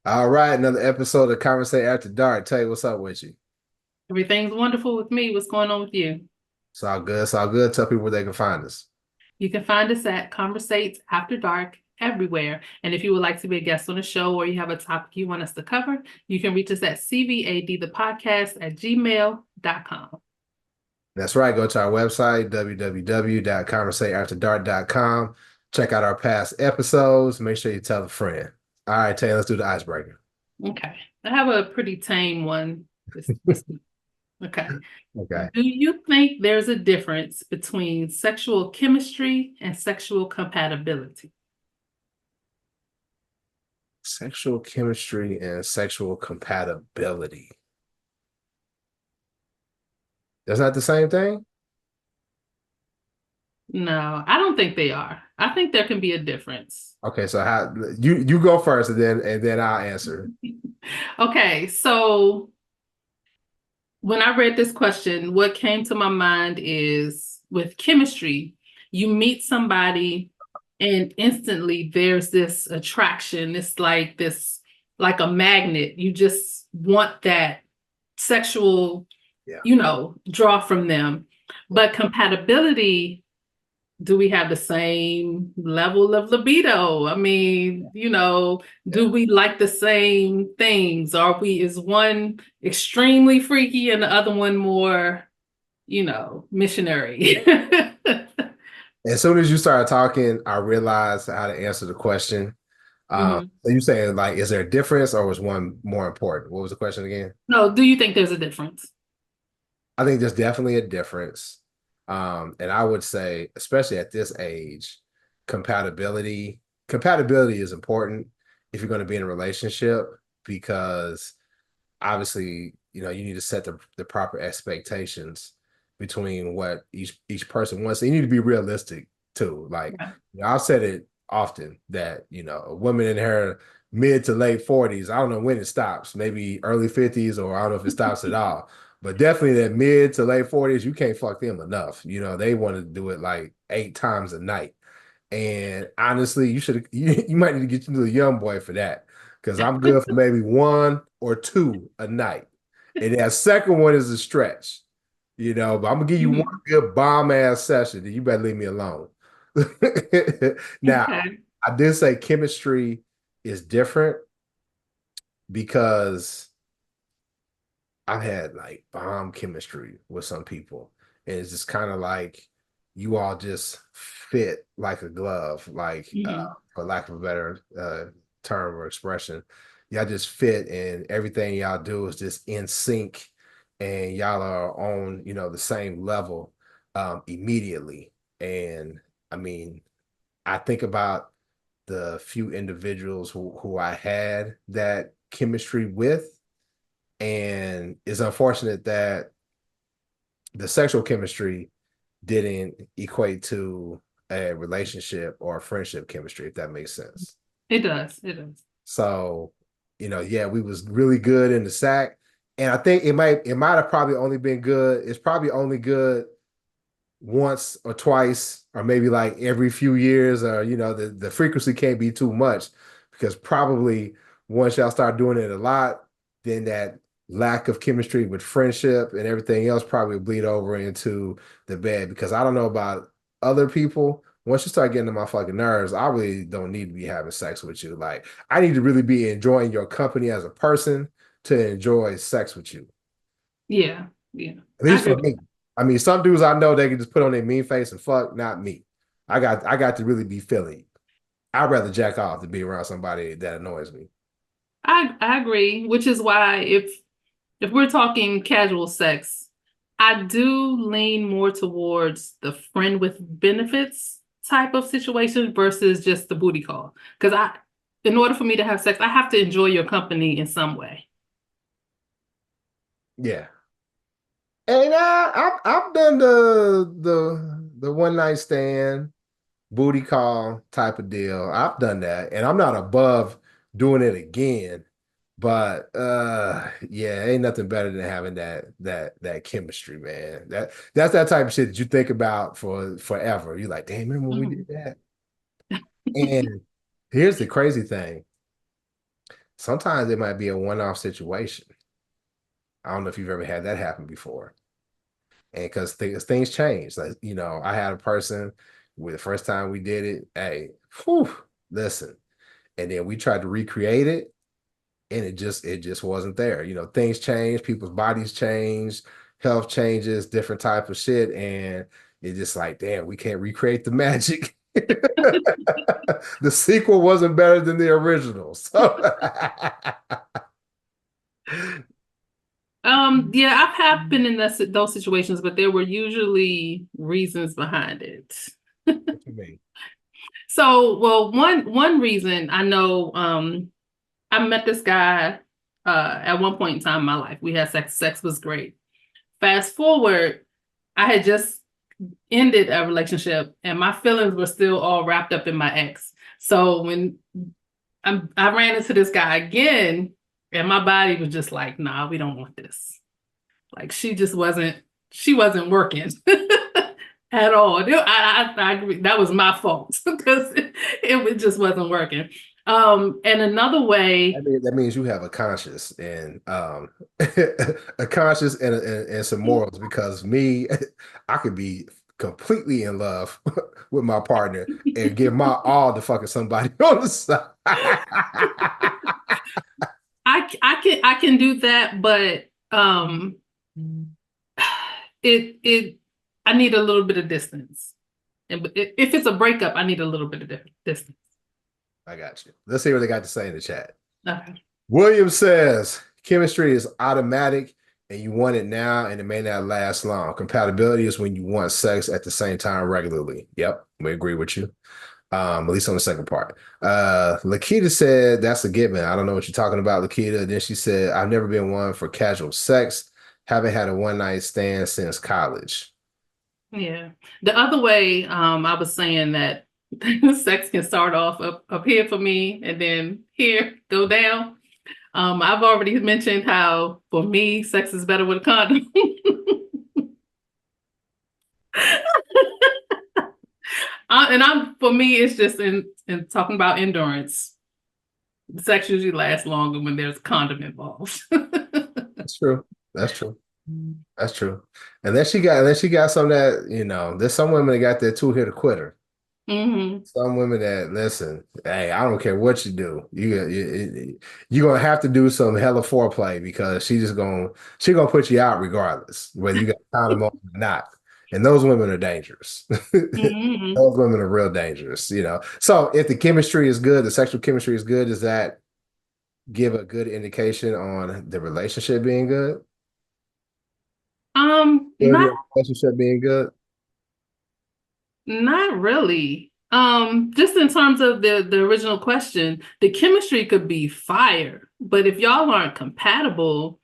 All right, another episode of Conversate After Dark. Tay, what's up with you? Everything's wonderful with me. What's going on with you? It's all good. It's all good. Tell people where they can find us. You can find us at Conversates After Dark everywhere. And if you would like to be a guest on the show or you have a topic you want us to cover, you can reach us at CVAD the podcast at gmail.com. That's right. Go to our website, www.conversateafterdark.com. Check out our past episodes. Make sure you tell a friend. All right, Tay, let's do the icebreaker. Okay. I have a pretty tame one. This okay. Okay. Do you think there's a difference between sexual chemistry and sexual compatibility? Sexual chemistry and sexual compatibility. That's not the same thing? No, I don't think they are. I think there can be a difference. Okay, so how you go first and then I'll answer. Okay, so when I read this question, what came to my mind is with chemistry, you meet somebody and instantly there's this attraction. It's like like a magnet. You just want that sexual, Yeah. draw from them. But compatibility, do we have the same level of libido? I mean, Yeah. do we like the same things? Is one extremely freaky and the other one more, missionary? As soon as you started talking, I realized how to answer the question. Mhm. So you saying like, is there a difference or was one more important? What was the question again? No, do you think there's a difference? I think there's definitely a difference. And I would say, especially at this age, compatibility is important if you're going to be in a relationship because obviously, you need to set the proper expectations between what each person wants. And you need to be realistic too. Like, Yeah. I've said it often that, a woman in her mid to late 40s, I don't know when it stops, maybe early 50s, or I don't know if it stops at all. But definitely that mid to late 40s, you can't fuck them enough. They want to do it like 8 times a night. And honestly, you might need to get you a young boy for that because I'm good for maybe one or two a night. And that second one is a stretch, but I'm gonna give you one Mhm. good bomb ass session, then you better leave me alone. Now, Okay. I did say chemistry is different because I've had like bomb chemistry with some people, and it's just kind of like you all just fit like a glove, like Mhm. for lack of a better term or expression. Y'all just fit, and everything y'all do is just in sync, and y'all are on the same level immediately. And I mean, I think about the few individuals who I had that chemistry with, and it's unfortunate that the sexual chemistry didn't equate to a relationship or a friendship chemistry, if that makes sense. It does. It does. So, yeah, we was really good in the sack. And I think it might have probably only been good. It's probably only good once or twice, or maybe like every few years, or the frequency can't be too much because probably once y'all start doing it a lot, then that lack of chemistry with friendship and everything else probably will bleed over into the bed. Because I don't know about other people. Once you start getting to my fucking nerves, I really don't need to be having sex with you. Like, I need to really be enjoying your company as a person to enjoy sex with you. Yeah. Yeah. At I least agree for with me. I mean, some dudes I know they can just put on their mean face and fuck, not me. I got to really be feeling. I'd rather jack off than be around somebody that annoys me. I agree, which is why if we're talking casual sex, I do lean more towards the friend with benefits type of situation versus just the booty call. Because in order for me to have sex, I have to enjoy your company in some way. Yeah. And I've done the one night stand booty call type of deal. I've done that, and I'm not above doing it again. But yeah, ain't nothing better than having that chemistry, man. That's that type of shit that you think about for forever. You're like, damn, remember when we did Mhm. that? And here's the crazy thing. Sometimes it might be a one-off situation. I don't know if you've ever had that happen before. And because things change. Like, I had a person with the first time we did it, hey, whew, listen. And then we tried to recreate it and it just wasn't there. Things change, people's bodies change, health changes, different type of shit. And it's just like, damn, we can't recreate the magic. The sequel wasn't better than the original. So Yeah, I've have been in those situations, but there were usually reasons behind it. what you mean? So, well, one reason I know, I met this guy at one point in time in my life. We had sex. Sex was great. Fast forward, I had just ended a relationship, and my feelings were still all wrapped up in my ex. So when I ran into this guy again, and my body was just like, "Nah, we don't want this." Like she wasn't working at all. I agree. That was my fault because it just wasn't working. And another I way, mean, that means you have a conscience and a conscience and some morals. Because me, I could be completely in love with my partner and give my all to fucking somebody on the side. I can do that, but it I need a little bit of distance. And if it's a breakup, I need a little bit of distance. I got you. Let's see what they got to say in the chat. Okay. William says chemistry is automatic and you want it now and it may not last long. Compatibility is when you want sex at the same time regularly. Yep, we agree with you. At least on the second part. Lakita said that's a given. I don't know what you're talking about, Lakita. Then she said, I've never been one for casual sex. Haven't had a one night stand since college. Yeah. The other way, I was saying that sex can start off up here for me and then here go down. I've already mentioned how for me, sex is better with a condom. And I'm for me, it's just in talking about endurance. Sex usually lasts longer when there's a condom involved. That's true. That's true. That's true. And then she got some that, there's some women that got that two hitter quitter. Hmm. Some women that listen, hey, I don't care what you do. You're gonna have to do some hella foreplay because she gonna put you out regardless, whether you got a condom on or not. And those women are dangerous. Hmm. Those women are real dangerous. So if the chemistry is good, the sexual chemistry is good, does that give a good indication on the relationship being good? Not Relationship being good? not really. Just in terms of the original question, the chemistry could be fire, but if y'all aren't compatible,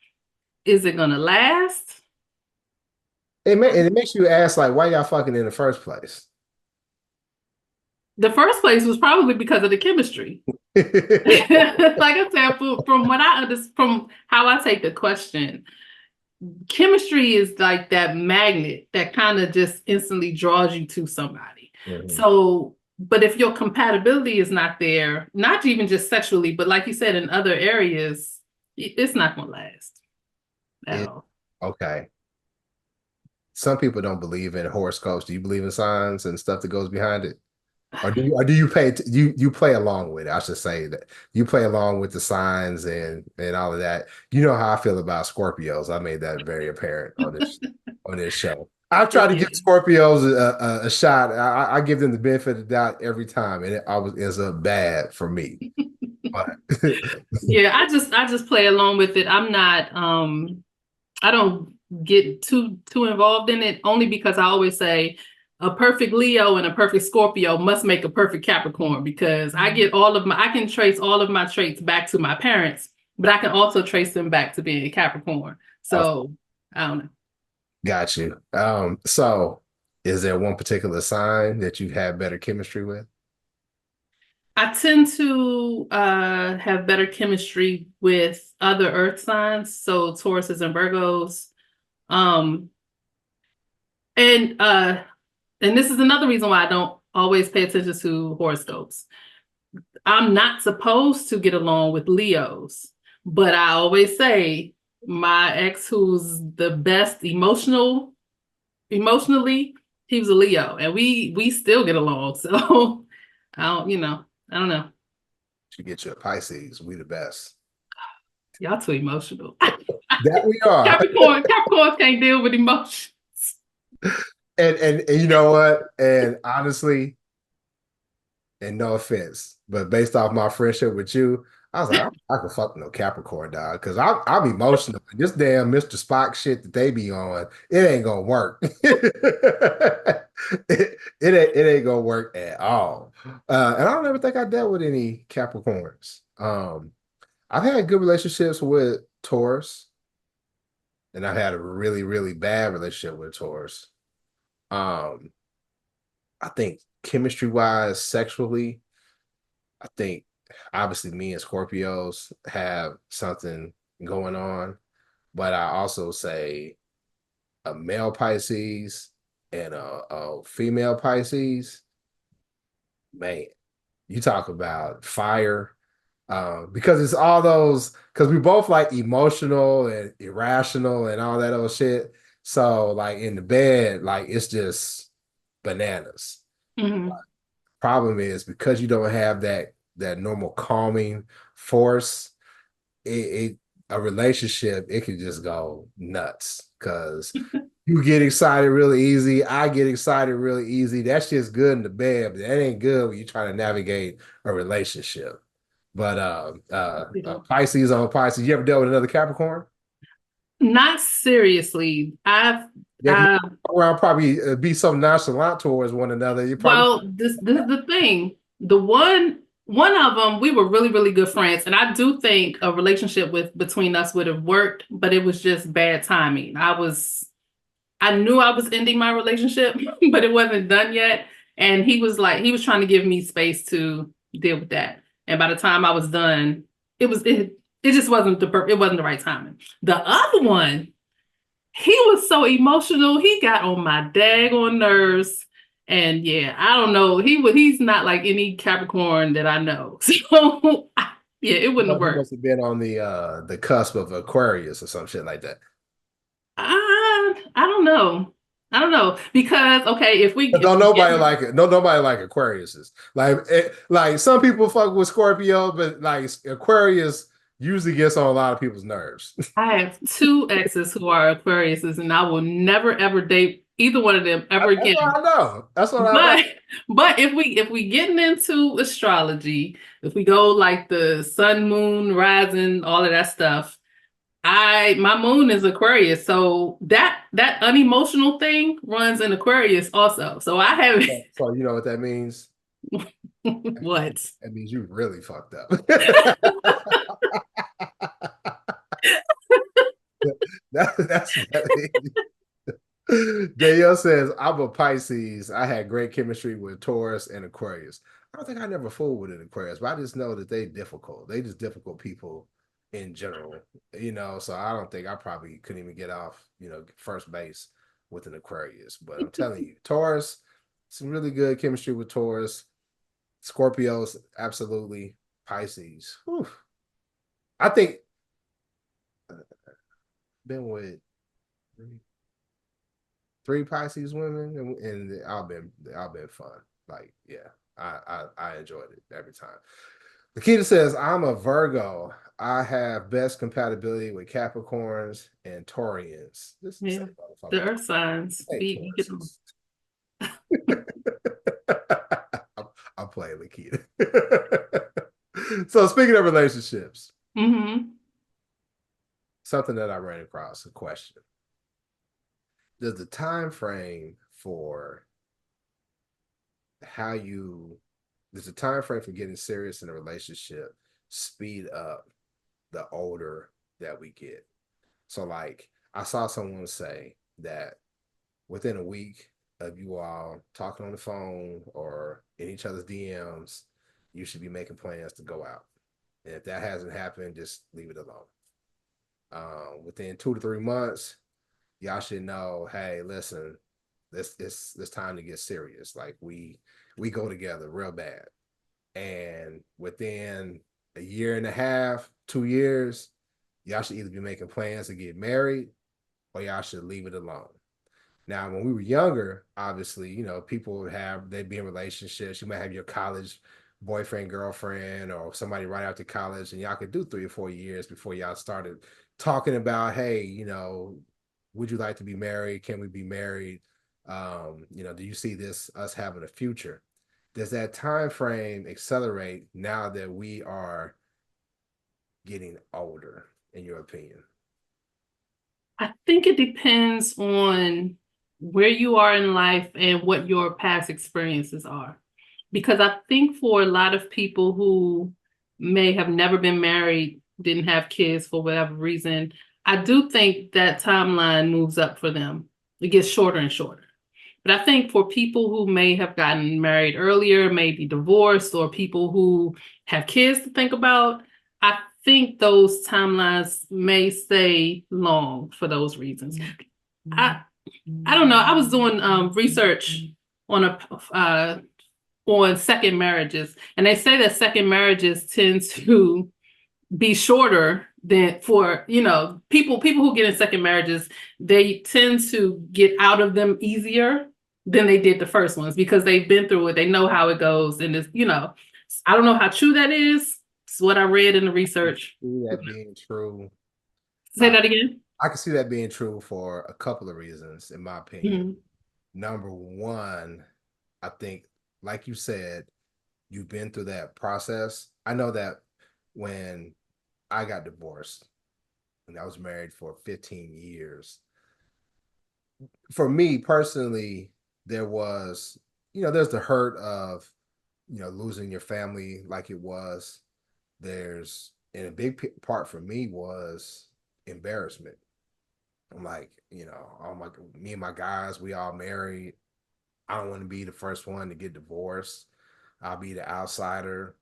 is it gonna last? And it makes you ask like, why y'all fucking in the first place? The first place was probably because of the chemistry. Like I said, from what I understand, from how I take the question, chemistry is like that magnet that kind of just instantly draws you to somebody. Mhm. So, but if your compatibility is not there, not even just sexually, but like you said, in other areas, it's not going to last at It, all. okay. Some people don't believe in horoscopes. Do you believe in signs and stuff that goes behind it? Or do you you play along with it? I should say that you play along with the signs and all of that. You know how I feel about Scorpios. I made that very apparent on this show. I've tried to give Yeah. Scorpios a shot. I give them the benefit of the doubt every time, and it always ends up bad for me. But Yeah, I just play along with it. I'm not I don't get too involved in it only because I always say a perfect Leo and a perfect Scorpio must make a perfect Capricorn because I can trace all of my traits back to my parents, but I can also trace them back to being a Capricorn. I So I don't know. got you. So is there one particular sign that you've had better chemistry with? I tend to have better chemistry with other earth signs, so Tauruses and Virgos. Um, and uh, and this is another reason why I don't always pay attention to horoscopes. I'm not supposed to get along with Leos, but I always say my ex, who's the best emotionally, he was a Leo, and we still get along. So I don't, I don't know. You get your Pisces. We the best. Y'all too emotional. That we are. Capricorns can't deal with emotions. And you know what? And honestly, and no offense, but based off my friendship with you, I was like, I can fuck no Capricorn dog because I'm emotional. This damn Mr. Spock shit that they be on, it ain't gonna work. It ain't gonna work at all. And I don't ever think I dealt with any Capricorns. I've had good relationships with Taurus, and I've had a really, really bad relationship with Taurus. Um, I think chemistry wise, sexually, I think obviously me and Scorpios have something going on, but I also say a male Pisces and a female Pisces, man, you talk about fire. Because it's all those, because we both like emotional and irrational and all that old shit. So like in the bed, like it's just bananas. Mhm. Problem is because you don't have that normal calming force, it a relationship, it can just go nuts because you get excited really easy. I get excited really easy. That's just good in the bed, but that ain't good when you're trying to navigate a relationship. But Pisces on Pisces. You ever dealt with another Capricorn? Not seriously. Yeah, 'cause around probably be so nonchalant towards one another. You probably Well, this is the thing. The one of them, we were really, really good friends. And I do think a relationship with between us would have worked, but it was just bad timing. I knew I was ending my relationship, but it wasn't done yet. And he was trying to give me space to deal with that. And by the time I was done, it just wasn't it wasn't the right timing. The other one, he was so emotional. He got on my daggone nerves. And yeah, I don't know. He's not like any Capricorn that I know. So yeah, it wouldn't have he worked. must have been on the cusp of Aquarius or some shit like that. I don't know. I don't know. Because okay, But if don't we get nobody like it. No, nobody like Aquariuses. Like some people fuck with Scorpio, but like Aquarius usually gets on a lot of people's nerves. I have two exes who are Aquariuses, and I will never ever date either one of them ever That's what again. I know. That's what I know. But if we getting into astrology, if we go like the sun, moon, rising, all of that stuff, my moon is Aquarius, so that unemotional thing runs in Aquarius also. So I have So you know what that means? what? That means you really fucked up. That's Danielle says, I'm a Pisces. I had great chemistry with Taurus and Aquarius. I don't think I never fooled with an Aquarius, but I just know that they difficult. They just difficult people in general, so I don't think I probably couldn't even get off, first base with an Aquarius. But I'm telling you, Taurus, some really good chemistry with Taurus. Scorpios, absolutely. Pisces. Whew. I think been with three Pisces women, and I've been fun. Like, yeah, I enjoyed it every time. Nikita says, I'm a Virgo. I have best compatibility with Capricorns and Taurians. This Yeah, same the motherfucker. earth signs. Hey, We get them. Tauruses. I'm playing Nikita. So speaking of relationships, Hmm. something that I ran across, a question. Does the time frame for how you there's a time frame for getting serious in a relationship speed up the older that we get. So like I saw someone say that within a week of you all talking on the phone or in each other's DMs, you should be making plans to go out. And if that hasn't happened, just leave it alone. Within 2 to 3 months, y'all should know, hey, listen, this time to get serious. Like we go together real bad. And within a year and a half, 2 years, y'all should either be making plans to get married or y'all should leave it alone. Now, when we were younger, obviously, people they'd be in relationships. You might have your college boyfriend, girlfriend, or somebody right after college, and y'all could do 3 or 4 years before y'all started talking about, hey, would you like to be married? Can we be married? Do you see us having a future? Does that time frame accelerate now that we are getting older, in your opinion? I think it depends on where you are in life and what your past experiences are. Because I think for a lot of people who may have never been married, didn't have kids for whatever reason, I do think that timeline moves up for them. It gets shorter and shorter. But I think for people who may have gotten married earlier, maybe divorced, or people who have kids to think about, I think those timelines may stay long for those reasons. I I don't know. I was doing research on on second marriages, and they say that second marriages tend to be shorter than for people who get in second marriages. They tend to get out of them easier than they did the first ones because they've been through it. They know how it goes, and it's. I don't know how true that is. It's what I read in the research. See that being true. Say that again. I can see that being true for a couple of reasons, in my opinion. Mm-hmm. Number one, I think, like you said, you've been through that process. I know that when I got divorced and I was married for 15 years, for me personally, there's the hurt of, losing your family like it was. And a big part for me was embarrassment. I'm like, me and my guys, we all married. I don't want to be the first one to get divorced. I'll be the outsider.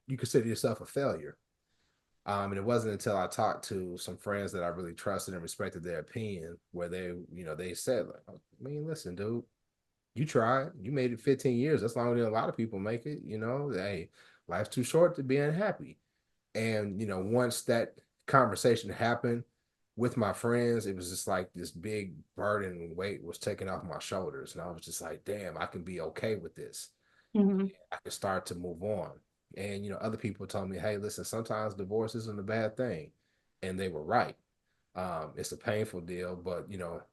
You consider yourself a failure. And it wasn't until I talked to some friends that I really trusted and respected their opinion, where they said, like, I mean, listen, dude, you tried, you made it 15 years. That's longer than a lot of people make it. Hey, life's too short to be unhappy. And once that conversation happened with my friends, it was just like this big burden and weight was taken off my shoulders. And I was just like, damn, I can be okay with this. Mm-hmm. I can start to move on. And other people told me, hey, listen, sometimes divorce isn't a bad thing. And they were right. It's a painful deal, but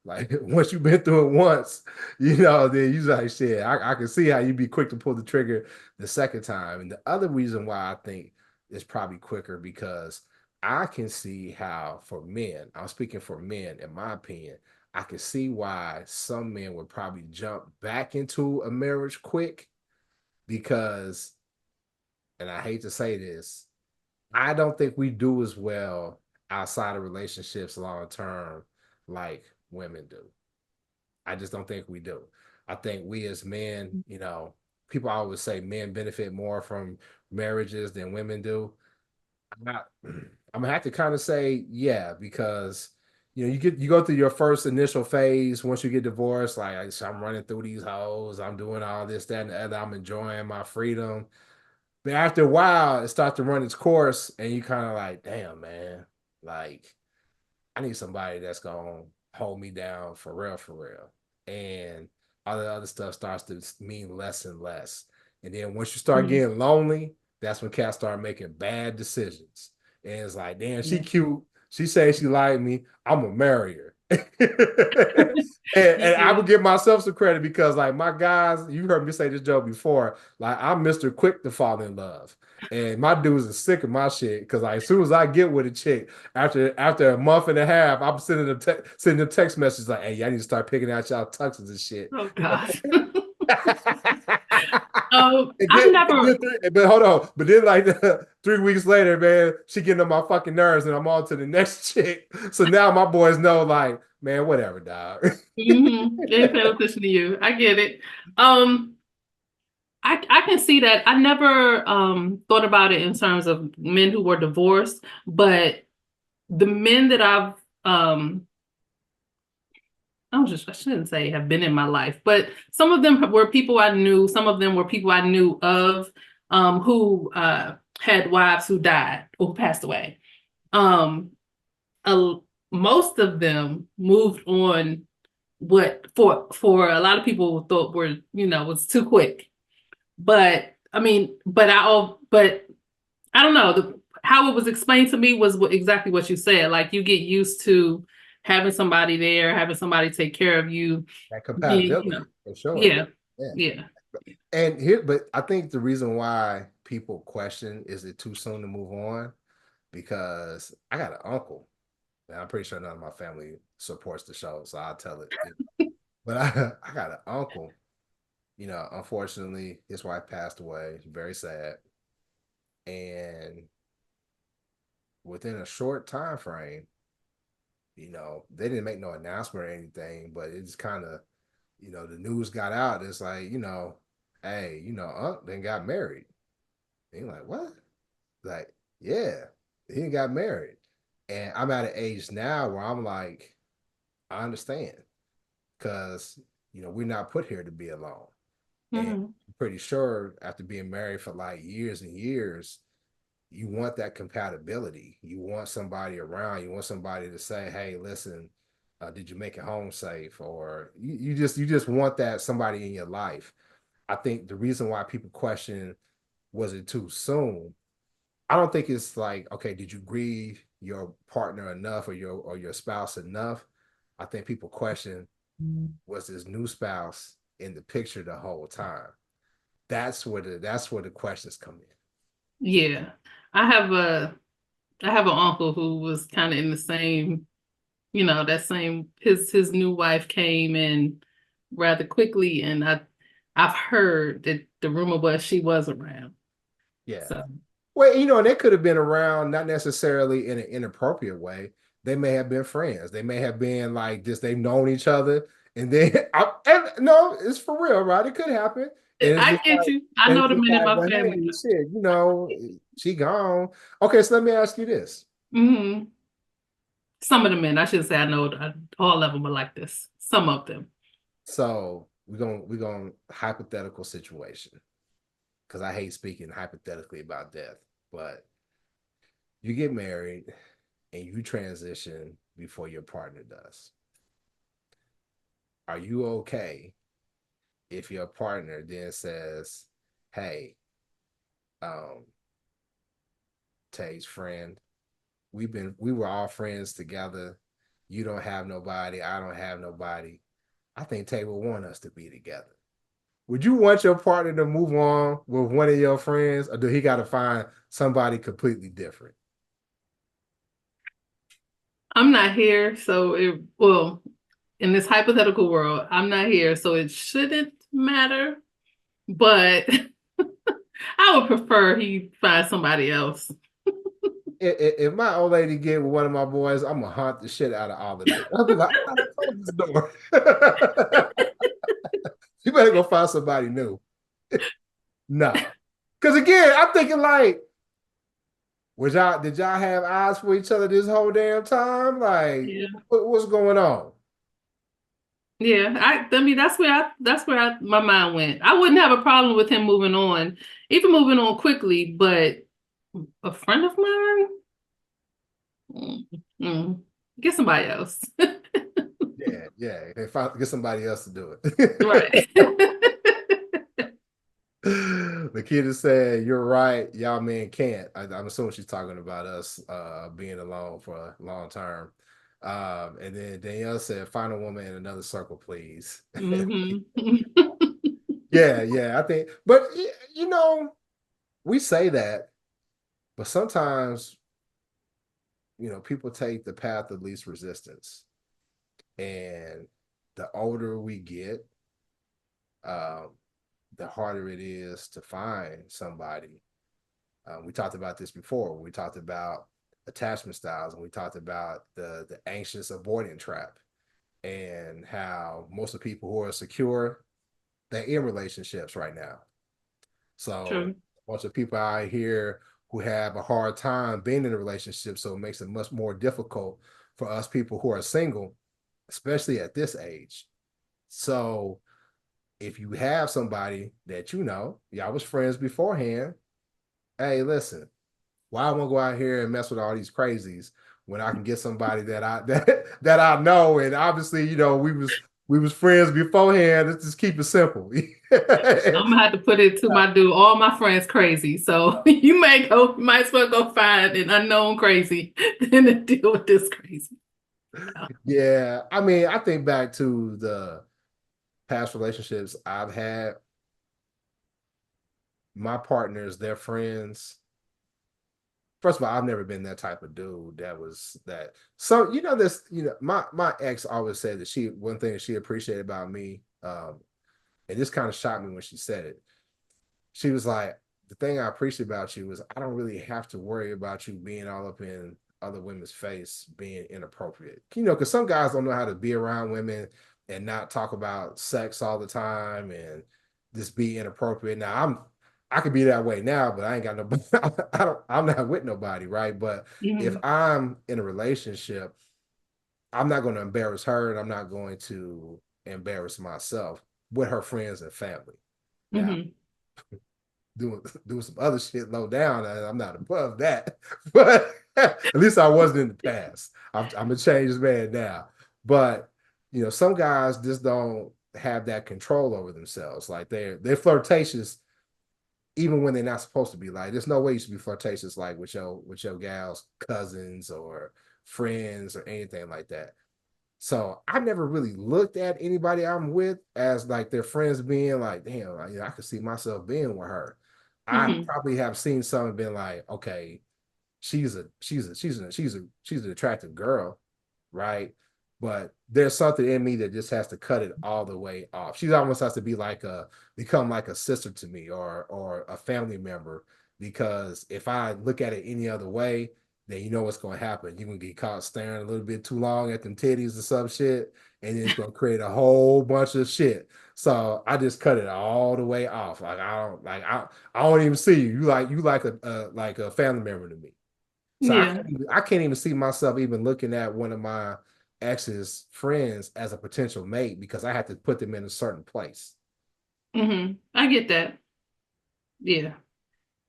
like once you've been through it once, then you like, shit, I can see how you'd be quick to pull the trigger the second time. And the other reason why I think it's probably quicker, because I can see how, for men, I'm speaking for men, in my opinion, I can see why some men would probably jump back into a marriage quick, because, and I hate to say this, I don't think we do as well outside of relationships long term like women do. I just don't think we do. I think we as men, people always say men benefit more from marriages than women do. I'm gonna have to kind of say, yeah, because you go through your first initial phase once you get divorced, like, I'm running through these hoes, I'm doing all this, that, and the other, I'm enjoying my freedom. But after a while, it starts to run its course, and you kind of like, damn, man, like, I need somebody that's gonna hold me down for real, for real. And all the other stuff starts to mean less and less. And then once you start Mm-hmm. getting lonely, that's when cats start making bad decisions. And it's like, damn, she Yeah. cute. She says she like me. I'm gonna marry her. and I Yeah. would give myself some credit, because like my guys, you heard me say this joke before, like I'm Mr. Quick to fall in love. And my dudes are sick of my shit, because like as soon as I get with a chick, after a month and a half, I'm sending them text messages like, "Hey, y'all need to start picking out y'all tuxes and shit." Oh God. And I've then, never. but hold on. But then, like 3 weeks later, man, she getting on my fucking nerves, and I'm on to the next chick. So now my boys know, like, man, whatever, dog. Mm-hmm. They pay attention to you. I get it. Um, I can see that. I never thought about it in terms of men who were divorced, but the men that I've I shouldn't say have been in my life, but some of them were people I knew. Some of them were people I knew of, who had wives who died or passed away. Um, a, Most of them moved on. What for a lot of people thought were, was too quick. But I mean, but I don't know. How it was explained to me was exactly what you said. Like you get used to having somebody there, having somebody take care of you, That being, compatibility for sure. yeah, Yeah. yeah. And here, but I think the reason why people question is it too soon to move on? Because I got an uncle, and I'm pretty sure none of my family supports the show, so I'll tell it. But I got an uncle, unfortunately, his wife passed away. Very sad. And within a short time frame, they didn't make no announcement or anything, but it just kind of, the news got out. It's like, hey, Unc then got married. And you're like, what? Like, yeah, he got married. And I'm at an age now where I'm like, I understand because, we're not put here to be alone. And Hmm. I'm pretty sure after being married for like years and years, you want that compatibility. You want somebody around. You want somebody to say, "Hey, listen, did you make it home safe?" Or you just want that somebody in your life. I think the reason why people question was it too soon. I don't think it's like, okay, did you grieve your partner enough or your spouse enough? I think people question, was this new spouse in the picture the whole time? That's where the questions come in. Yeah. I have a I have an uncle who was kind of in the same, that same his new wife came in rather quickly, and I've heard that the rumor was she was around. Yeah. So Well, they could have been around, not necessarily in an inappropriate way. They may have been friends. They may have been like this. They've known each other, and then and no, it's for real, right? It could happen, and it's I just get like, you. I and know it's the just men in like, my well, hey, family. shit, she gone. Okay, so let me ask you this. Hmm. Some of the men, I shouldn't say I know all of them are like this. Some of them. So we're gonna hypothetical situation because I hate speaking hypothetically about death, but you get married and you transition before your partner does. Are you okay if your partner then says, "Hey, um, Tay's friend, we were all friends together. You don't have nobody, I don't have nobody. I think Tay will want us to be together." Would you want your partner to move on with one of your friends, or do he got to find somebody completely different? I'm not here, so well, in this hypothetical world, I'm not here, so it shouldn't matter. But I would prefer he find somebody else. If my old lady get with one of my boys, I'm gonna haunt the shit out of all of them. I'll be like, I gotta close this door. You better go find somebody new. No. Because again, I'm thinking like, did y'all have eyes for each other this whole damn time? Like, Yeah. what's going on? Yeah, I mean my mind went. I wouldn't have a problem with him moving on, even moving on quickly, but a friend of mine, mm, mm, get somebody else. Yeah, yeah. If I get somebody else to do it. Right. The kid is saying, "You're right, y'all men can't." I'm assuming she's talking about us being alone for a long term. And then Danielle said, "Find a woman in another circle, please." Hmm. Yeah, yeah. I think, but you know, we say that, but sometimes people take the path of least resistance, and the older we get, um, the harder it is to find somebody. We talked about this before. We talked about attachment styles, and we talked about the anxious avoidant trap, and how most of the people who are secure, they're in relationships right now. So True. a bunch of people out here who have a hard time being in a relationship, so it makes it much more difficult for us people who are single especially at this age. So if you have somebody that you know, y'all was friends beforehand, hey, listen, why I want to go out here and mess with all these crazies when I can get somebody that I that I know, and obviously, we was friends beforehand. Let's just keep it simple. I'm gonna have to put it to my dude. All my friends crazy, so you might as well go find an unknown crazy than to deal with this crazy. Yeah, I mean, I think back to the past relationships I've had. My partners, their friends. First of all, I've never been that type of dude that was that. So this. My ex always said that one thing that she appreciated about me, and this kind of shocked me when she said it. She was like, the thing I appreciate about you is I don't really have to worry about you being all up in other women's face being inappropriate. Because some guys don't know how to be around women and not talk about sex all the time and just be inappropriate. Now I could be that way now, but I ain't got no I'm not with nobody, right? But if Hmm. I'm in a relationship, I'm not going to embarrass her and I'm not going to embarrass myself with her friends and family. Now, Hmm. doing some other shit low down. I'm not above that, but at least I wasn't in the past. I'm a changed man now. But some guys just don't have that control over themselves. Like they're flirtatious even when they're not supposed to be. Like there's no way you should be flirtatious like with your gal's cousins or friends or anything like that. So I never really looked at anybody I'm with as like their friends being like, damn, I could see myself being with her. I Hmm. probably have seen some and been like, okay, she's an attractive girl, right? But there's something in me that just has to cut it all the way off. She almost has to become like a sister to me or a family member because if I look at it any other way, then you know what's going to happen. You're going to get caught staring a little bit too long at them titties or some shit, and then it's going to create a whole bunch of shit. So I just cut it all the way off. Like I don't even see you. You like a family member to me. So Yeah. I can't even see myself even looking at one of my ex's friends as a potential mate because I had to put them in a certain place. I get that. Yeah.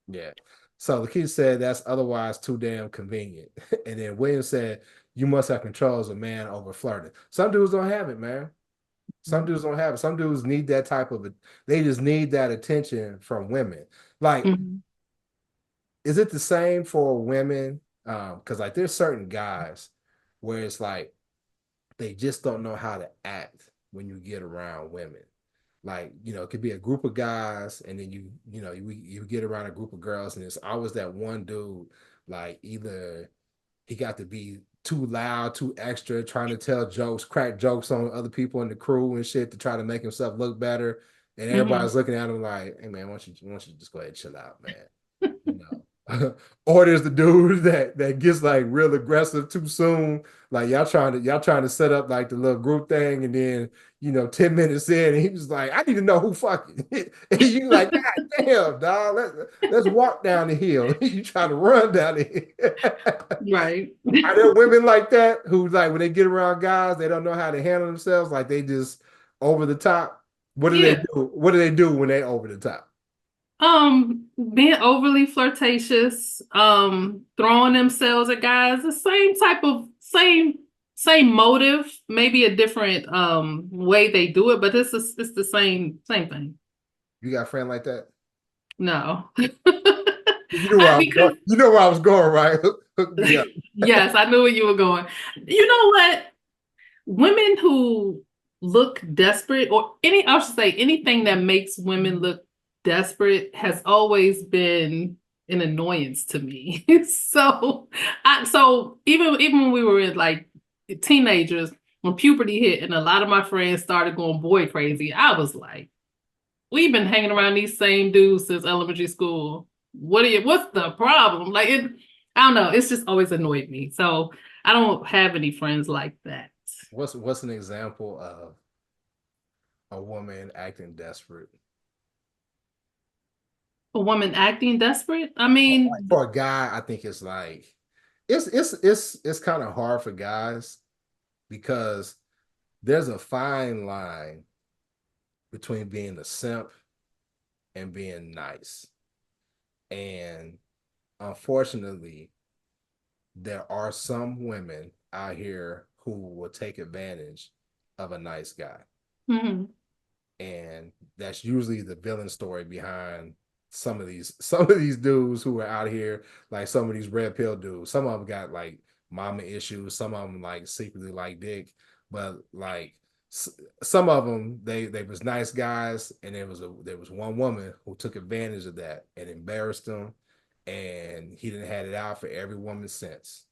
Yeah. So the kid said that's otherwise too damn convenient. And then William said, you must have control as a man over flirting. Some dudes don't have it, man. Some dudes don't have it. Some dudes need that type of they just need that attention from women. Like, Hmm. is it the same for women? Because like there's certain guys where it's like they just don't know how to act when you get around women. Like, it could be a group of guys, and then you get around a group of girls, and it's always that one dude, like either he got to be too loud, too extra, trying to tell jokes, crack jokes on other people in the crew and shit to try to make himself look better. And Hmm. everybody's looking at him like, hey man, why don't you just go ahead and chill out, man? you know. Or there's the dude that gets like real aggressive too soon. Like y'all trying to set up like the little group thing, and then 10 minutes in, and he was like, I need to know who fucking and you like, God damn, dog, let's walk down the hill. You trying to run down the hill. Right. Are there women like that who like when they get around guys, they don't know how to handle themselves, like they just over the top? What do they Yeah. do? What do they do when they over the top? Being overly flirtatious, throwing themselves at guys, the same type of same motive, maybe a different way they do it, but it's the same thing. You got a friend like that? No. You know where I was Because going. You know where I was going, right? Hook me up. yes, I knew where you were going. You know what? Women who look desperate, or I should say, anything that makes women look desperate has always been an annoyance to me. So even when we were in like teenagers, when puberty hit, and a lot of my friends started going boy crazy, I was like, we've been hanging around these same dudes since elementary school. What's the problem? Like I don't know. It's just always annoyed me. So I don't have any friends like that. What's an example of a woman acting desperate? A woman acting desperate? I Like mean, for a guy, I think it's like it's kind of hard for guys because there's a fine line between being a simp and being nice. And unfortunately, there are some women out here who will take advantage of a nice guy. Hmm. And that's usually the villain story behind some of these dudes who are out here, like some of these red pill dudes. Some of them got like mama issues, some of them like secretly like dick, but like some of them they was nice guys, and there was one woman who took advantage of that and embarrassed him, and he didn't had it out for every woman since.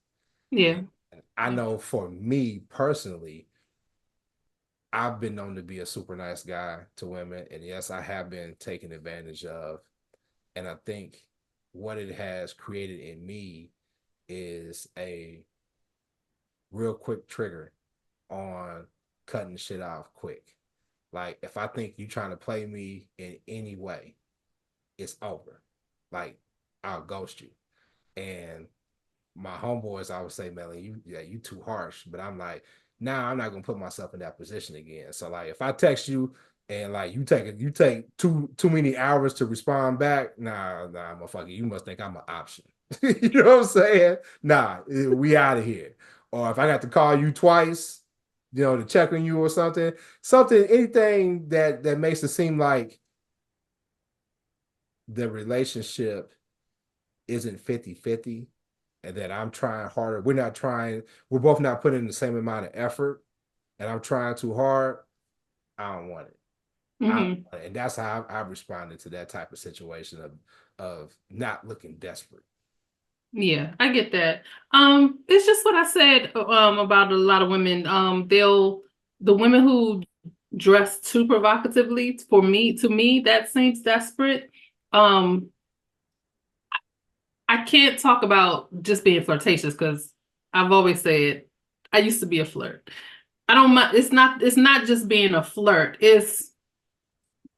Yeah. And I know for me personally, I've been known to be a super nice guy to women, and yes, I have been taken advantage of. And I think what it has created in me is a real quick trigger on cutting shit off quick. Like if I think you trying to play me in any way, it's over. Like I'll ghost you. And my homeboys I would say, Melly, you too harsh. But I'm like, nah, I'm not gonna put myself in that position again. So like if I text you and like you take too many hours to respond back, nah, motherfucker, you must think I'm an option. You know what I'm saying? Nah, we out of here. Or if I got to call you twice, to check on you or anything that makes it seem like the relationship isn't 50-50, and that I'm trying harder. We're both not putting in the same amount of effort, and I'm trying too hard. I don't want it. Hmm. And that's how I've responded to that type of situation of not looking desperate. Yeah, I get that. It's just what I said about a lot of women. The women who dress too provocatively, to me, that seems desperate. Um, I can't talk about just being flirtatious because I've always said I used to be a flirt. I don't mind. It's not just being a flirt. It's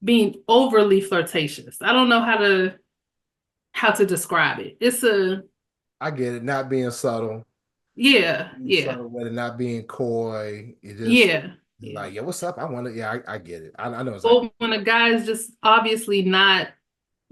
being overly flirtatious. I don't know how to describe it. It's a I get it, not being subtle, yeah, being yeah, subtle with it, not being coy. It just yeah, you're yeah. like, yeah, what's up? I want to, yeah, I get it. I know exactly. Or when a guy is just obviously not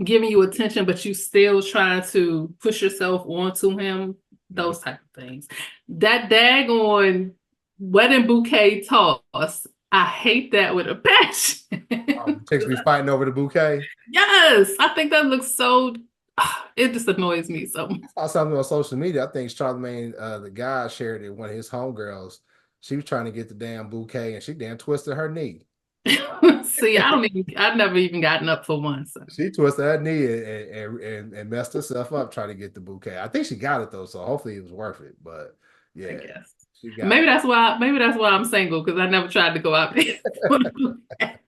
giving you attention, but you still trying to push yourself onto him, Mhm. those type of things. That daggone wedding bouquet toss, I hate that with a passion. Chicks be fighting over the bouquet. Yes, I think that looks so. It just annoys me so. I saw something on social media. I think Charlemagne, the guy, shared it. One of his homegirls, she was trying to get the damn bouquet, and she damn twisted her knee. See, I've never even gotten up for one. So She twisted her knee and messed herself up trying to get the bouquet. I think she got it though, so hopefully it was worth it. But I yeah, guess she got maybe that's why. Maybe that's why I'm single because I never tried to go out there. it.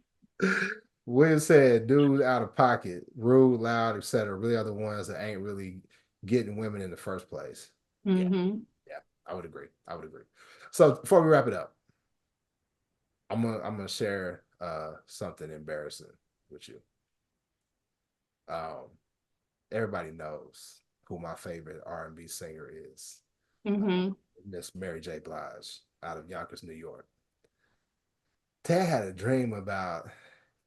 Will said, "Dude, out of pocket, rude, loud, etc. Really are the ones that ain't really getting women in the first place." Yeah, Hmm. yeah, I would agree. I would agree. So before we wrap it up, I'm gonna share something embarrassing with you. Um, everybody knows who my favorite R&B singer is. Hmm. Miss Mary J. Blige out of Yonkers, New York. Tad had a dream about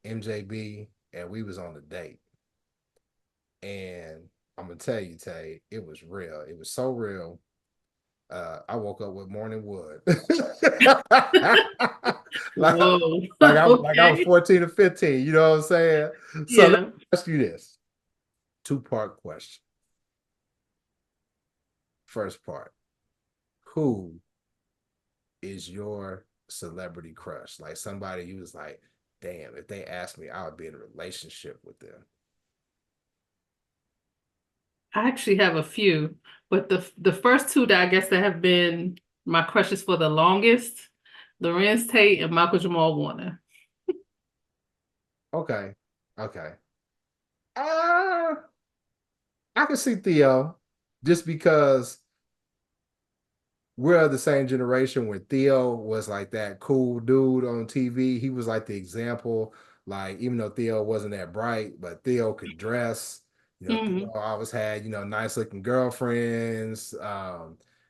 MJB, and we was on a date. And I'm gonna tell you, Tay, it was real. It was so real. I woke up with morning wood. like Whoa. like I was Okay. 14 or 15, you know what I'm saying? So let me Yeah. ask you this two-part question. First part, who is your celebrity crush? Like somebody you was like, damn, if they asked me, I would be in a relationship with them. I actually have a few, but the first two that I guess that have been my crushes for the longest, Lorenz Tate and Michael Jamal Warner. Okay. Okay. Uh, I can see Theo just because we're of the same generation when Theo was like that cool dude on TV. He was like the example. Like, even though Theo wasn't that bright, but Theo could dress. Theo Hmm. always had, nice looking girlfriends.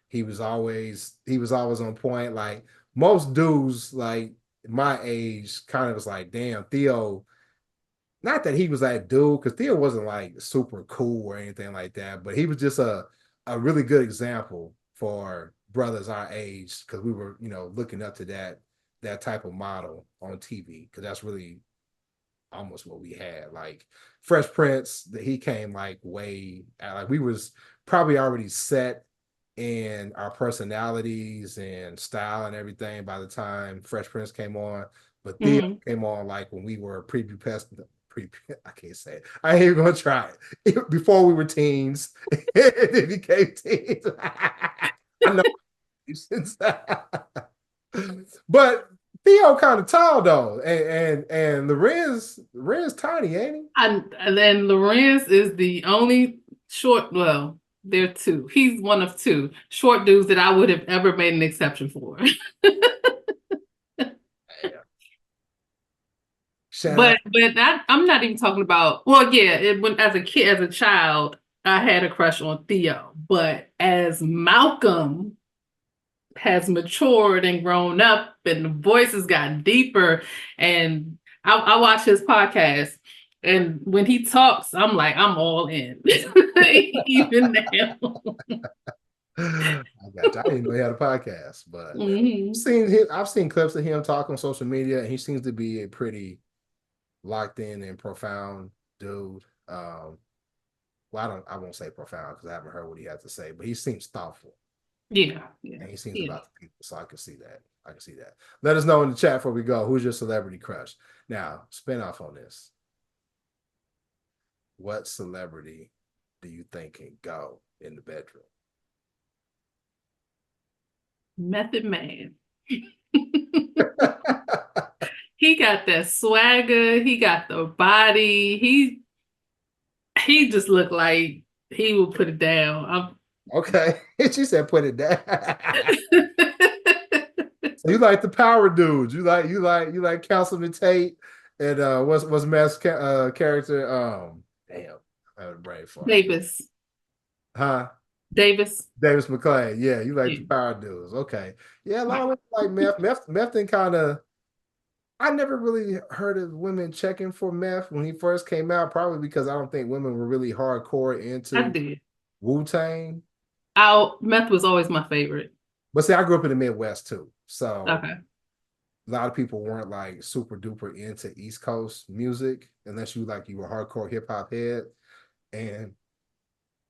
He was always on point. Like most dudes like my age kind of was like, damn, Theo. Not that he was that dude, because Theo wasn't like super cool or anything like that, but he was just a really good example for brothers our age because we were, looking up to that type of model on TV because that's really almost what we had. Like Fresh Prince, that he came like way like we was probably already set in our personalities and style and everything by the time Fresh Prince came on. But Theo Hmm. came on like when we were prepubescent. I can't say it. I ain't even gonna try it. Before we were teens, it became teens. I know, but Theo kind of tall though, and Lorenz tiny, ain't he? And then Lorenz is the only short, well, there are two. He's one of two short dudes that I would have ever made an exception for. Shout out. I'm not even talking about. Well, yeah, when as a kid, as a child, I had a crush on Theo. But as Malcolm has matured and grown up, and the voices got deeper, and I watch his podcast, and when he talks, I'm like, I'm all in, even now. I got you. I didn't know he had a podcast, but Hmm. I've seen clips of him talk on social media, and he seems to be a pretty locked in and profound dude. Well, I won't say profound because I haven't heard what he has to say, but he seems thoughtful Yeah, yeah, and he seems yeah. about the people, so I can see that. I can see that. Let us know in the chat before we go. Who's your celebrity crush? Now, spin off on this. What celebrity do you think can go in the bedroom? Method Man. He got that swagger. He got the body. He just looked like he would put it down. Okay, she said put it down. So you like the power dudes. You like Councilman Tate and what's Matt's character? Damn, I have a brain fart. Davis. Huh? Davis. Davis McClain. Yeah, you like Yeah. the power dudes. Okay. Yeah, a lot of women like meth. Meth kind of I never really heard of women checking for meth when he first came out, probably because I don't think women were really hardcore I into did. Wu-Tang. Meth was always my favorite. But see, I grew up in the Midwest too. So Okay. a lot of people weren't like super duper into East Coast music unless you were hardcore hip hop head. And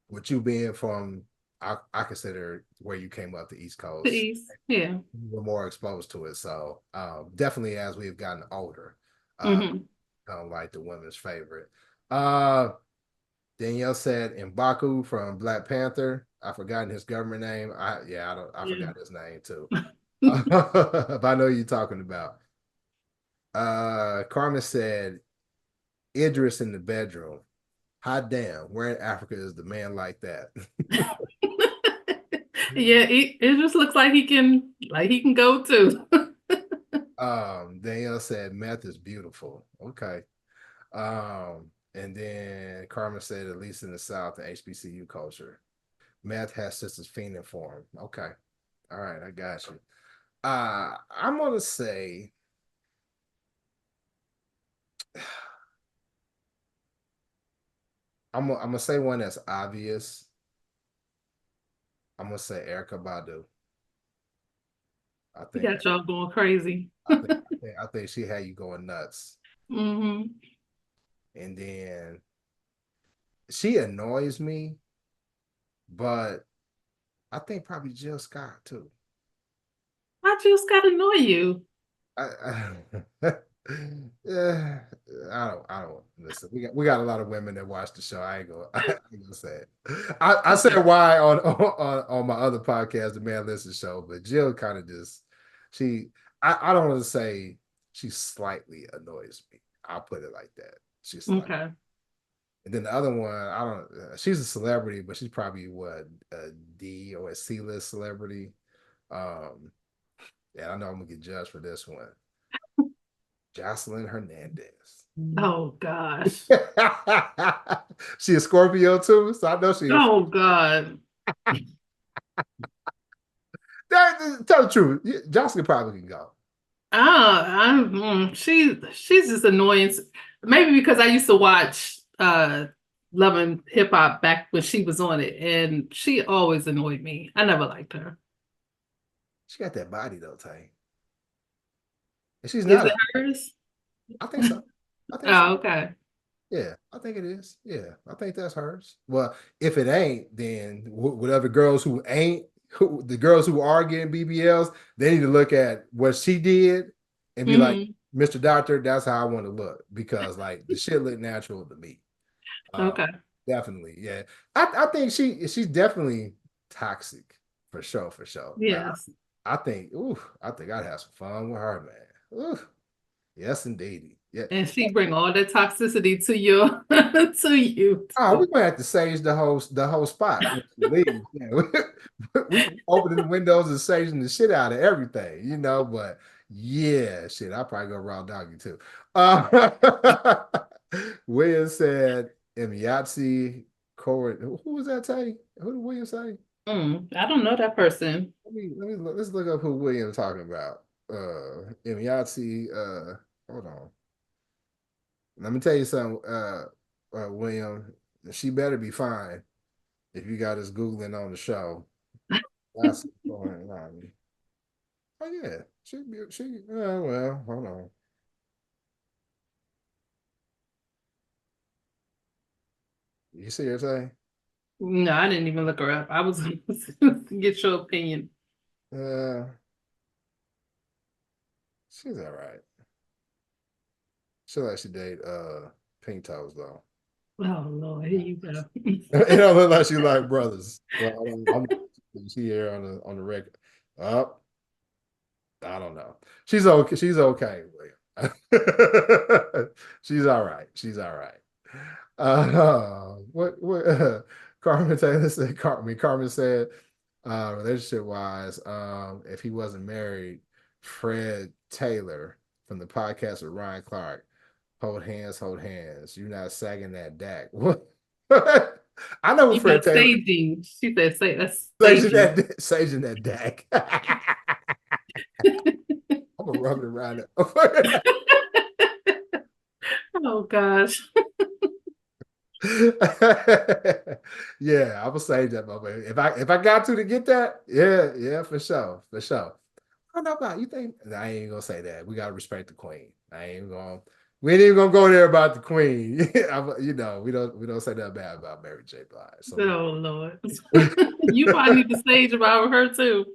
with you being from, I consider where you came up the East The Coast, East. Yeah. you were more exposed to it. So definitely as we've gotten older, uh, Hmm. like the women's favorite. Uh, Danielle said M'Baku from Black Panther. I forgotten his government name. I Yeah. forgot his name too. If I know you're talking about. Carmen said Idris in the bedroom. Hot damn, where in Africa is the man like that? Yeah, it just looks like he can go too. Danielle said meth is beautiful. Okay. And then Carmen said at least in the South, the HBCU culture, meth has sisters fiending for him. Okay. All right, I got you. I'm gonna say I'm gonna say one that's obvious. I'm gonna say Erica Badu. I He think got y'all going crazy. I think she had you going nuts. Hmm. And then she annoys me, but I think probably Jill Scott too. I just gotta annoy you. I yeah, I don't listen. We got a lot of women that watch the show. I ain't gonna say it. I said why on my other podcast, the Man Listen show, but Jill kind of just she I don't want to say she slightly annoys me. I'll put it like that. She's like, Okay. and then the other one, I don't. She's a celebrity, but she's probably what a D or a C list celebrity. Um, yeah, I know I'm gonna get judged for this one. Jocelyn Hernandez. Oh gosh. She a Scorpio too, so I know she. Oh God. Tell the truth. Jessica probably can go. She's just annoying. Maybe because I used to watch Love and Hip Hop back when she was on it, and she always annoyed me. I never liked her. She got that body though, Tay. And she's Is not it a, hers? I think so. I think so. Oh, okay. Yeah, I think it is. Yeah, I think that's hers. Well, if it ain't, then whatever girls who ain't, the girls who are getting BBLs, they need to look at what she did and be like, Hmm. Mr. Doctor, that's how I want to look because like the shit look natural to me. Uh, Okay. definitely, yeah. I think she's definitely toxic for sure, for sure. But Yes. I think I'd have some fun with her, man. Ooh, yes, indeed. Yeah. And she bring all that toxicity to your to you Oh, we're too. gonna have to sage the whole spot when she leaves. Yeah, we opening the windows and saging the shit out of everything, But yeah, shit, I'll probably go raw doggy too. Uh, William said, "Yahtzee Corey." Who was that? Tay? Who did William say? I don't know that person. Let's look up who William's talking about. Yahtzee. Hold on. Let me tell you something, William. She better be fine if you got us Googling on the show. That's going on. Oh, yeah. Well, hold on. You see her say? No, I didn't even look her up. I was gonna get your opinion. Uh, she's all right. She'll actually date Pink Toes, though. Oh Lord, here you go. It don't look like she like brothers. Well, I'm see here on the record. Up. I don't know. She's okay. She's okay, William. She's all right. She's all right. What Carmen Taylor said, Carmen said, relationship wise, if he wasn't married, Fred Taylor from the podcast with Ryan Clark, hold hands, hold hands. You're not sagging that Dak. What? I know what You Fred got Taylor staging. She said, "Say that's saging staging." that Dak. I'm gonna rub it around it. Oh gosh. Yeah, I will save that moment. If I got to get that, yeah, for sure, for sure. I don't know about you think I ain't gonna say that. We gotta respect the queen. I ain't gonna we ain't even gonna go there about the queen. We don't say that bad about Mary J. Blige. So Oh Lord. You probably need to stage about her too.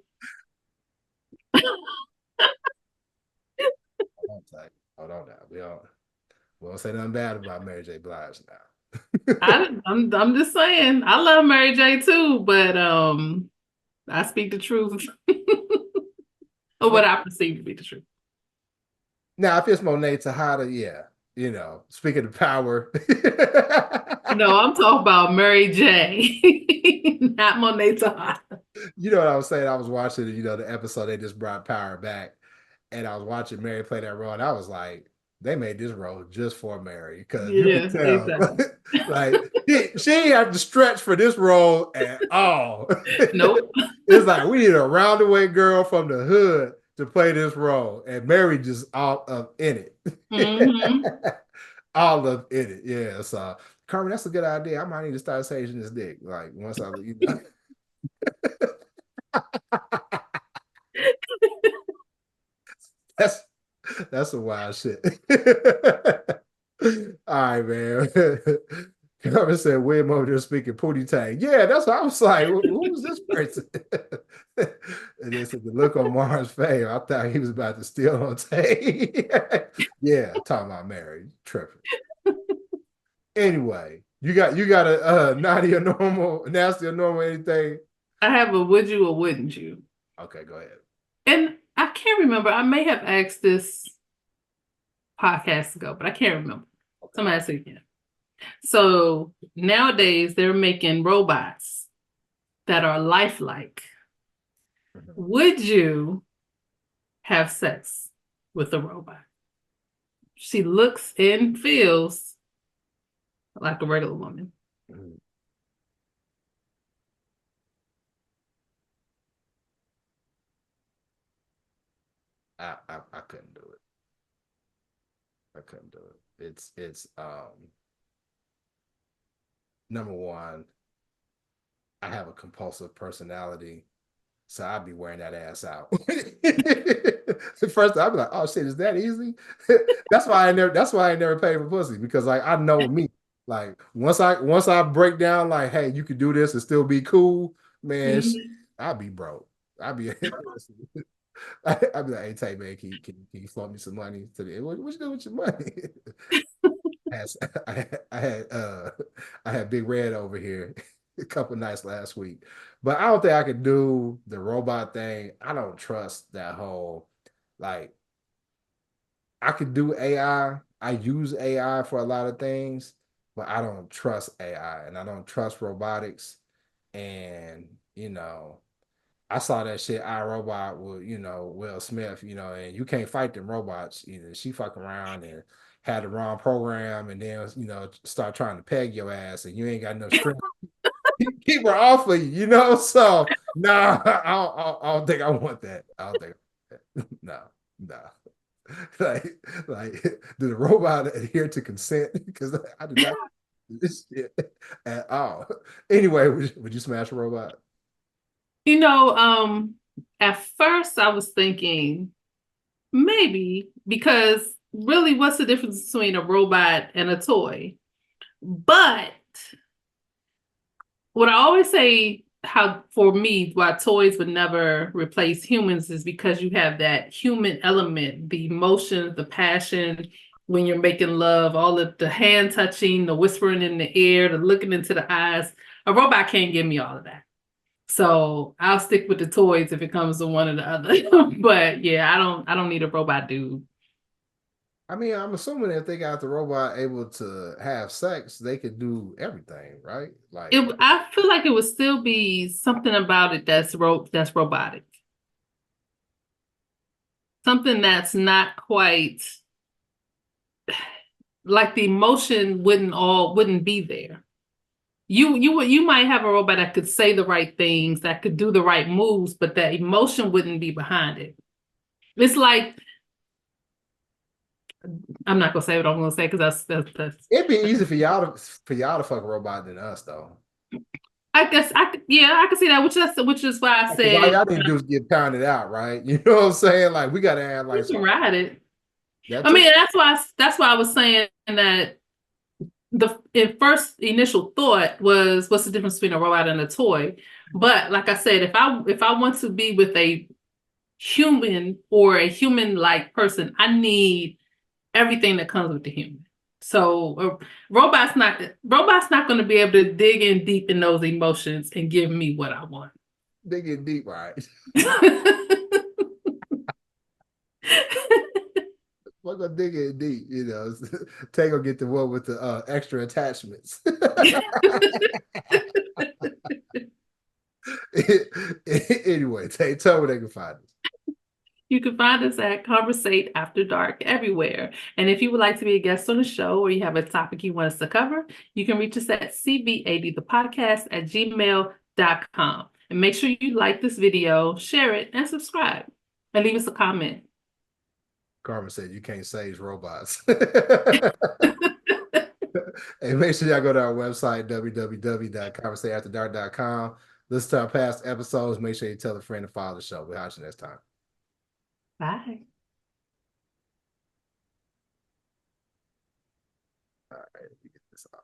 hold on now. We don't say nothing bad about Mary J. Blige now. I'm just saying. I love Mary J too, but I speak the truth. Or Now, what I perceive to be the truth. now, if it's Monet Tejada, yeah, speaking of power. No, I'm talking about Mary J. Not Monet Tejada. You know what I was saying? I was watching, the episode they just brought Power back, and I was watching Mary play that role, and I was like, they made this role just for Mary because you could Yeah, tell, exactly. like she ain't have to stretch for this role at all. Nope. It's like we need a roundaway girl from the hood to play this role, and Mary just all up in Hmm. it, all up in it. Yeah, so Carmen, that's a good idea. I might need to start saging this dick, like once I. That's that's some wild shit. All right, man. Carmen said William over there speaking Pootie Tang. Yeah, that's what I was like. Who's this person? And they said the look on Mars' face. I thought he was about to steal on Tay. Yeah, talking about Mary tripping. Anyway, you got a naughty or normal, nasty or normal anything? I have a would you or wouldn't you? Okay, go ahead. And I can't remember. I may have asked this podcast ago, but I can't remember. Okay. Somebody say again. So nowadays they're making robots that are lifelike. Mhm. Would you have sex with a robot? She looks and feels like a regular woman. Mhm. I couldn't do it. I couldn't do it. It's number one, I have a compulsive personality. So I'd be wearing that ass out. First, I'd be like, "Oh shit, is that easy?" That's why I never paid for pussy because like I know me. Like once I break down, like, hey, you could do this and still be cool, man. Mhm. I'd be broke. I'd be, I'd be like, hey, Tay, man, can you float me some money today? What you doing with your money? As I had Big Red over here a couple nights last week, but I don't think I could do the robot thing. I don't trust that whole like I could do AI. I use AI for a lot of things, but I don't trust AI and I don't trust robotics. And I saw that shit I Robot with Will Smith, and you can't fight them robots either. She fuck around and had the wrong program, and then start trying to peg your ass, and you ain't got no strength. Keep her off of you. So nah, I don't think I want that. I don't think no, no. Like, do the robot adhere to consent? Because I do not do this shit at all. Anyway, would you smash a robot? You know, at first I was thinking maybe because really, what's the difference between a robot and a toy? But what I always say, how for me, why toys would never replace humans is because you have that human element, the emotion, the passion when you're making love, all of the hand touching, the whispering in the ear, the looking into the eyes. A robot can't give me all of that. So I'll stick with the toys if it comes to one or the other. But yeah, I don't need a robot dude. I mean, I'm assuming if they got the robot able to have sex, they could do everything, right? Like, I feel like it would still be something about it that's robotic. Something that's not quite like the emotion wouldn't be there. You might have a robot that could say the right things, that could do the right moves, but that emotion wouldn't be behind it. It's like I'm not gonna say what I'm gonna say because that's it'd be easy for y'all to fuck a robot than us, though. I guess I could see that, which is why I Because all said y'all need to do is get pounded out, right? You know what I'm saying? Like, we gotta have like you some can ride it. that I too. mean, that's why I was saying that first initial thought was what's the difference between a robot and a toy? But like I said, if I want to be with a human or a human like person, I need everything that comes with the human. So robot's not going to be able to dig in deep in those emotions and give me what I want. They get deep, right? We're gonna dig in deep. Tay gonna get the one with the extra attachments. Anyway, Tay, tell me where they can find us. You can find us at Conversate After Dark everywhere. And if you would like to be a guest on the show or you have a topic you want us to cover, you can reach us at CVAD, the podcast at gmail.com. And make sure you like this video, share it, and subscribe. And leave us a comment. Carmen said you can't save robots. Hey, make sure y'all go to our website, www.conversateafterdark.com. Listen to our past episodes. Make sure you tell a friend to follow the show. We'll catch you next time. Bye. All right, let me get this off.